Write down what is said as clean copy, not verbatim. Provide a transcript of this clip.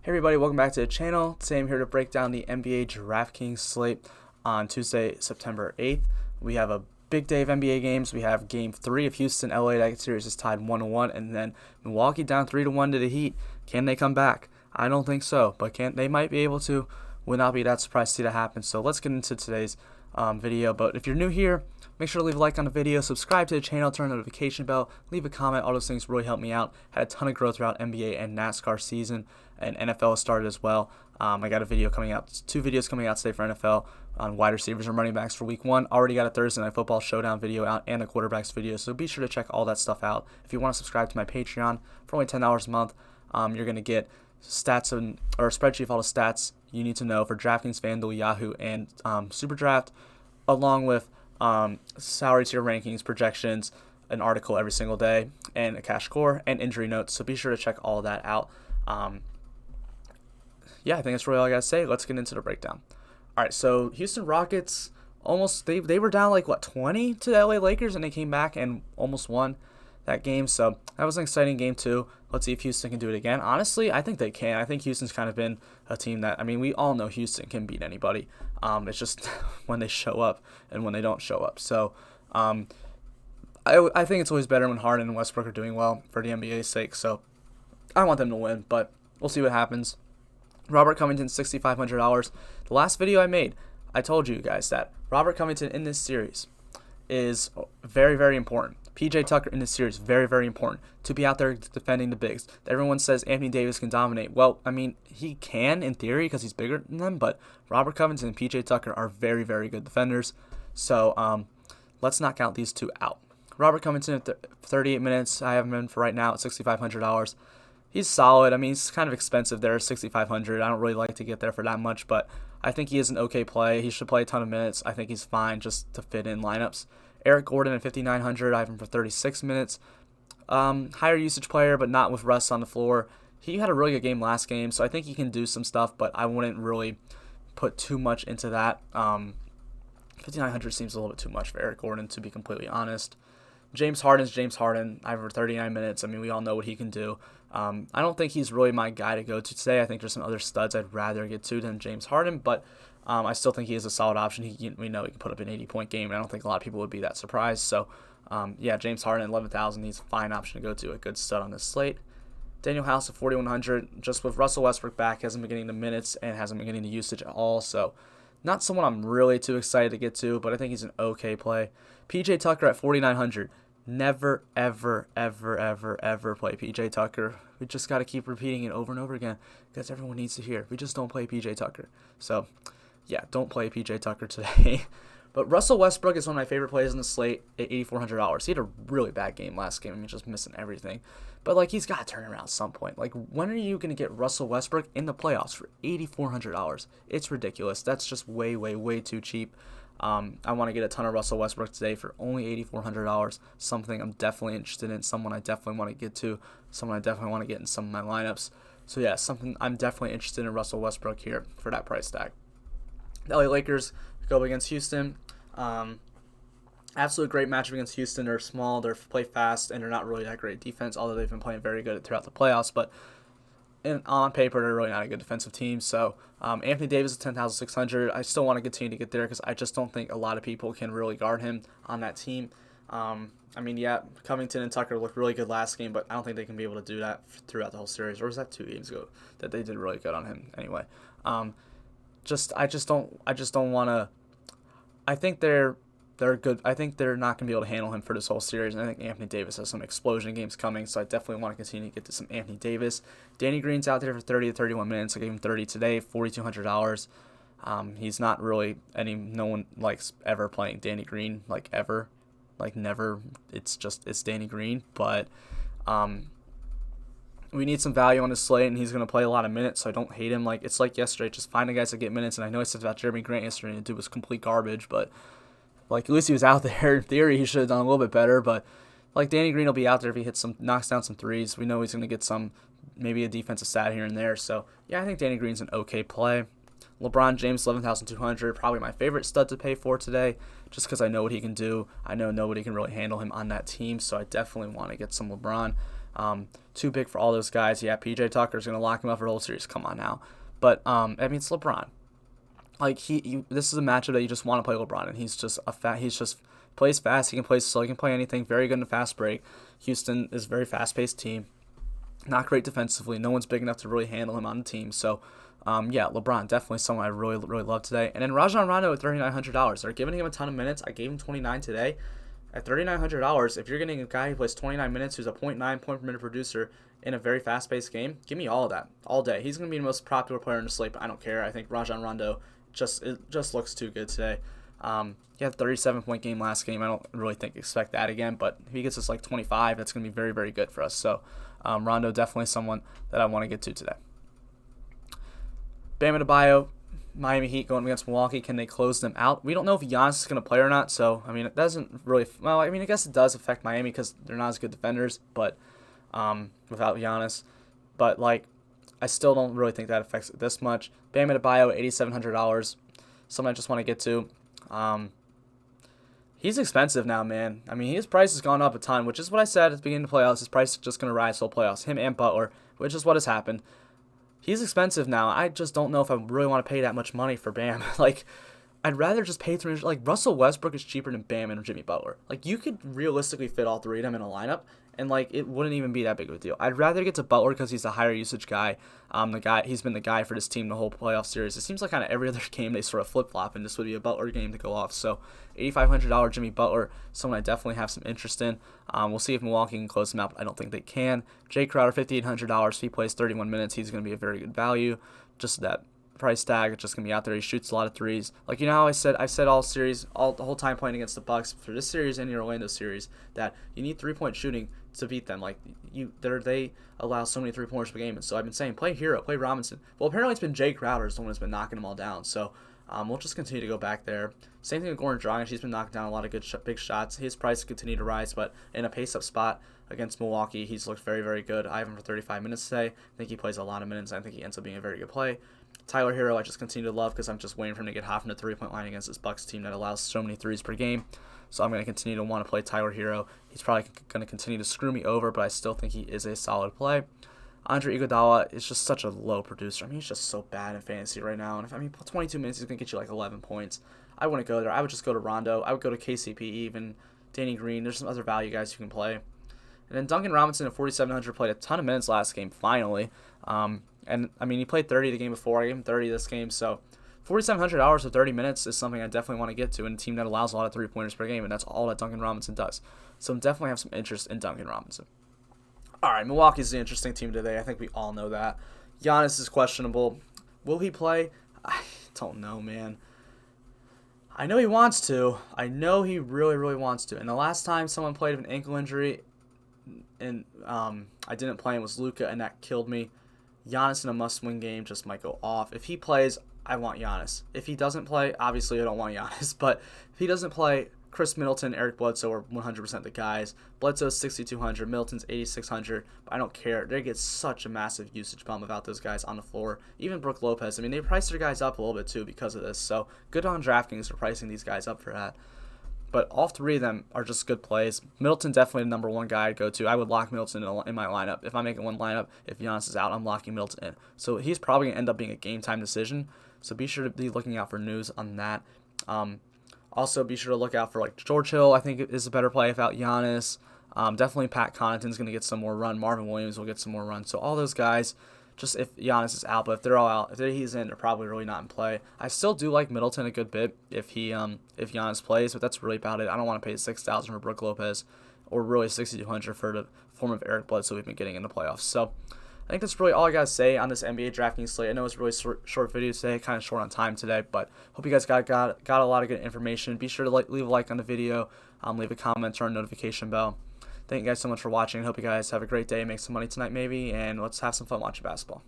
Hey everybody, welcome back to the channel. Today I'm here to break down the NBA DraftKings slate on Tuesday, September 8th. We have a big day of NBA games. We have Game 3 of Houston, LA. That series is tied 1-1, and then Milwaukee down 3-1 to the Heat. Can they come back? I don't think so, but they might be able to. Would not be that surprised to see that happen. So let's get into today's video. But if you're new here, make sure to leave a like on the video, subscribe to the channel, turn on the notification bell, leave a comment. All those things really help me out. Had a ton of growth throughout NBA and NASCAR season, and NFL has started as well. I got a video coming out, two videos coming out today for NFL on wide receivers and running backs for week 1. Already got a Thursday Night Football Showdown video out and a quarterbacks video, so be sure to check all that stuff out. If you want to subscribe to my Patreon for only $10 a month, you're going to get stats or a spreadsheet of all the stats you need to know for DraftKings, FanDuel, Yahoo, and SuperDraft, along with salary tier rankings, projections, an article every single day, and a cash score and injury notes. So be sure to check all that out. Yeah, I think that's really all I gotta say. Let's get into the breakdown. All right, so Houston Rockets they were down like 20 to the LA Lakers, and they came back and almost won that game. So that was an exciting game too. Let's see if Houston can do it again. Honestly, I think they can. I think Houston's kind of been a team that, we all know Houston can beat anybody. It's just when they show up and when they don't show up. So I think it's always better when Harden and Westbrook are doing well for the NBA's sake. So I want them to win, but we'll see what happens. Robert Covington, $6,500. The last video I made, I told you guys that Robert Covington in this series is very, very important. PJ Tucker in this series, very, very important to be out there defending the bigs. Everyone says Anthony Davis can dominate. Well, he can in theory because he's bigger than them, but Robert Covington and PJ Tucker are very, very good defenders. So let's not count these two out. Robert Covington at 38 minutes. I have him in for right now at $6,500. He's solid. He's kind of expensive there, $6,500. I don't really like to get there for that much, but I think he is an okay play. He should play a ton of minutes. I think he's fine just to fit in lineups. Eric Gordon at $5,900. I have him for 36 minutes. Higher usage player, but not with Russ on the floor. He had a really good game last game, so I think he can do some stuff, but I wouldn't really put too much into that. 5,900 seems a little bit too much for Eric Gordon, to be completely honest. James Harden's James Harden. I have for 39 minutes. We all know what he can do. I don't think he's really my guy to go to today. I think there's some other studs I'd rather get to than James Harden, but I still think he is a solid option. We know he can put up an 80-point game, and I don't think a lot of people would be that surprised. So, James Harden at 11,000, he's a fine option to go to, a good stud on this slate. Daniel House at 4,100, just with Russell Westbrook back, hasn't been getting the minutes and hasn't been getting the usage at all. So, not someone I'm really too excited to get to, but I think he's an okay play. PJ Tucker at 4,900. Never, ever, ever, ever, ever play PJ Tucker. We just got to keep repeating it over and over again because everyone needs to hear. We just don't play PJ Tucker. So, yeah, don't play PJ Tucker today. But Russell Westbrook is one of my favorite plays in the slate at $8,400. He had a really bad game last game. Just missing everything. But, he's got to turn around at some point. When are you going to get Russell Westbrook in the playoffs for $8,400? It's ridiculous. That's just way, way, way too cheap. I want to get a ton of Russell Westbrook today for only $8,400. Something I'm definitely interested in. Someone I definitely want to get to. Someone I definitely want to get in some of my lineups. So, yeah, something I'm definitely interested in Russell Westbrook here for that price tag. The LA Lakers go against Houston. Absolute great matchup against Houston. They're small, they play fast, and they're not really that great defense, although they've been playing very good throughout the playoffs. But on paper, they're really not a good defensive team. So Anthony Davis is 10,600. I still want to continue to get there because I just don't think a lot of people can really guard him on that team. Covington and Tucker looked really good last game, but I don't think they can be able to do that throughout the whole series. Or was that 2 games ago that they did really good on him? Anyway, I just don't want to. I think they're good. I think they're not going to be able to handle him for this whole series. And I think Anthony Davis has some explosion games coming, so I definitely want to continue to get to some Anthony Davis. Danny Green's out there for 30 to 31 minutes. I gave him 30 today, $4,200. He's not really no one likes ever playing Danny Green, ever. Never. It's Danny Green. But we need some value on his slate, and he's going to play a lot of minutes, so I don't hate him. It's like yesterday, just find the guys that get minutes. And I know I said about Jeremy Grant yesterday, and the dude was complete garbage, but at least he was out there. In theory, he should have done a little bit better, but Danny Green will be out there if he knocks down some threes. We know he's going to get maybe a defensive stat here and there. So, yeah, I think Danny Green's an okay play. LeBron James, 11,200, probably my favorite stud to pay for today, just because I know what he can do. I know nobody can really handle him on that team, so I definitely want to get some LeBron. Too big for all those guys. Yeah, PJ Tucker's going to lock him up for the whole series. Come on now. But, I mean, it's LeBron. Like, this is a matchup that you just want to play LeBron, and he's just plays fast. He can play slow. He can play anything. Very good in the fast break. Houston is a very fast-paced team. Not great defensively. No one's big enough to really handle him on the team. So, yeah, LeBron, definitely someone I really, really love today. And then Rajon Rondo at $3,900. They're giving him a ton of minutes. I gave him 29 today. At $3,900, if you're getting a guy who plays 29 minutes, who's a 0.9 point per minute producer in a very fast-paced game, give me all of that all day. He's going to be the most popular player in the slate, but I don't care. I think Rajon Rondo just looks too good today. He had a 37-point game last game. I don't really expect that again, but if he gets us like 25, that's going to be very, very good for us. So Rondo definitely someone that I want to get to today. Bam Adebayo, Miami Heat going against Milwaukee. Can they close them out? We don't know if Giannis is going to play or not, so, I mean, it doesn't really – well, I mean, I guess it does affect Miami because they're not as good defenders, but without Giannis. But, like, I still don't really think that affects it this much. Bam Adebayo, $8,700. Something I just want to get to. He's expensive now, man. I mean, his price has gone up a ton, which is what I said at the beginning of the playoffs. His price is just going to rise till playoffs. Him and Butler, which is what has happened. He's expensive now. I just don't know if I really want to pay that much money for Bam. Like, I'd rather just pay $300. Like, Russell Westbrook is cheaper than Bam and Jimmy Butler. Like, you could realistically fit all three of them in a lineup, and, like, it wouldn't even be that big of a deal. I'd rather get to Butler because he's a higher usage guy. He's been the guy for this team the whole playoff series. It seems like kind of every other game they sort of flip-flop, and this would be a Butler game to go off. So, $8,500 Jimmy Butler, someone I definitely have some interest in. We'll see if Milwaukee can close him out. I don't think they can. Jay Crowder, $5,800. If he plays 31 minutes, he's going to be a very good value. Just that price tag, it's just gonna be out there. He shoots a lot of threes. Like, you know how I've said all series, the whole time playing against the Bucks for this series and the Orlando series, that you need 3-point shooting to beat them. Like, they allow so many 3-pointers per game, and so I've been saying play Hero, play Robinson. Well, apparently it's been Jay Crowder is the one that's been knocking them all down. So we'll just continue to go back there. Same thing with Goran Dragic. He's been knocking down a lot of good big shots. His price continue to rise, but in a pace-up spot against Milwaukee, he's looked very, very good. I have him for 35 minutes today. I think he plays a lot of minutes. I think he ends up being a very good play. Tyler Hero, I just continue to love because I'm just waiting for him to get hot from the three-point line against this Bucks team that allows so many threes per game. So I'm going to continue to want to play Tyler Hero. He's probably going to continue to screw me over, but I still think he is a solid play. Andre Iguodala is just such a low producer. I mean, he's just so bad in fantasy right now. And if 22 minutes, he's going to get you like 11 points. I wouldn't go there. I would just go to Rondo. I would go to KCP even, Danny Green. There's some other value guys you can play. And then Duncan Robinson at 4,700 played a ton of minutes last game, finally. And, I mean, he played 30 the game before. I gave him 30 this game. So, $4,700 for 30 minutes is something I definitely want to get to in a team that allows a lot of three-pointers per game, and that's all that Duncan Robinson does. So, I definitely have some interest in Duncan Robinson. All right, Milwaukee's an interesting team today. I think we all know that. Giannis is questionable. Will he play? I don't know, man. I know he wants to. I know he really, really wants to. And the last time someone played with an ankle injury and I didn't play him was Luka, and that killed me. Giannis in a must-win game just might go off. If he plays, I want Giannis. If he doesn't play, obviously I don't want Giannis. But if he doesn't play, Chris Middleton, Eric Bledsoe are 100% the guys. Bledsoe's 6,200, Middleton's 8,600. But I don't care. They get such a massive usage bump without those guys on the floor. Even Brook Lopez. I mean, they priced their guys up a little bit too because of this. So good on DraftKings for pricing these guys up for that. But all three of them are just good plays. Middleton definitely the number one guy I'd go to. I would lock Middleton in my lineup. If I'm making one lineup, if Giannis is out, I'm locking Middleton in. So he's probably going to end up being a game-time decision. So be sure to be looking out for news on that. Also, be sure to look out for like George Hill. I think is a better play without Giannis. Definitely Pat Connaughton's going to get some more run. Marvin Williams will get some more run. So all those guys, just if Giannis is out, but if they're all out, if he's in, they're probably really not in play. I still do like Middleton a good bit if Giannis plays, but that's really about it. I don't want to pay $6,000 for Brook Lopez, or really $6,200 for the form of Eric Bledsoe we've been getting in the playoffs. So I think that's really all I got to say on this NBA DraftKings slate. I know it's a really short video today, kind of short on time today, but hope you guys got a lot of good information. Be sure to leave a like on the video, leave a comment, turn on the notification bell. Thank you guys so much for watching. Hope you guys have a great day, make some money tonight maybe, and let's have some fun watching basketball.